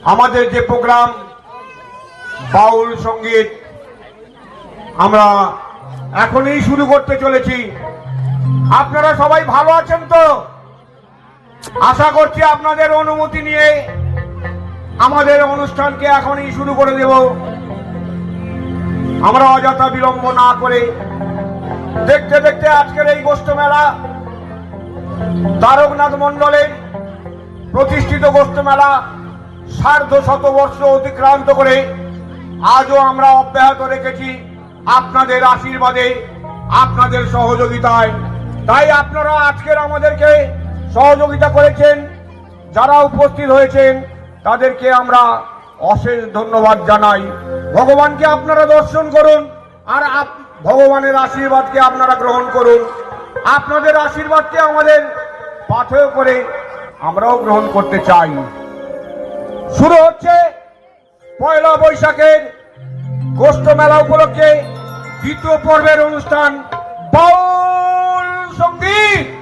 আমাদের যে প্রোগ্রাম বাউল সঙ্গীত আমরা এখনই শুরু করতে চলেছি। আপনারা সবাই ভালো আছেন তো? আশা করছি আপনাদের অনুমতি নিয়ে আমাদের অনুষ্ঠানকে এখনই শুরু করে দেব। আমরা অযথা বিলম্ব না করে দেখতে দেখতে আজকের এই গোষ্ঠ মেলা, তারকনাথ মণ্ডলের প্রতিষ্ঠিত গোষ্ঠ মেলা সার্ধ-শতবর্ষ অতিক্রান্ত করে আজও আমরা অব্যাহত রেখেছি আপনাদের আশীর্বাদে, আপনাদের সহযোগিতায়। তাই আপনারা আজকের আমাদেরকে সহযোগিতা করেছেন, যারা উপস্থিত হয়েছেন তাদেরকে আমরা অশেষ ধন্যবাদ জানাই। ভগবানকে আপনারা দর্শন করুন আর ভগবানের আশীর্বাদকে আপনারা গ্রহণ করুন। আপনাদের আশীর্বাদকে আমাদের পাথেয় করে আমরাও গ্রহণ করতে চাই। শুরু হচ্ছে পয়লা বৈশাখের গোষ্ঠ মেলা উপলক্ষে দ্বিতীয় পর্বের অনুষ্ঠান বাউল সঙ্গীত।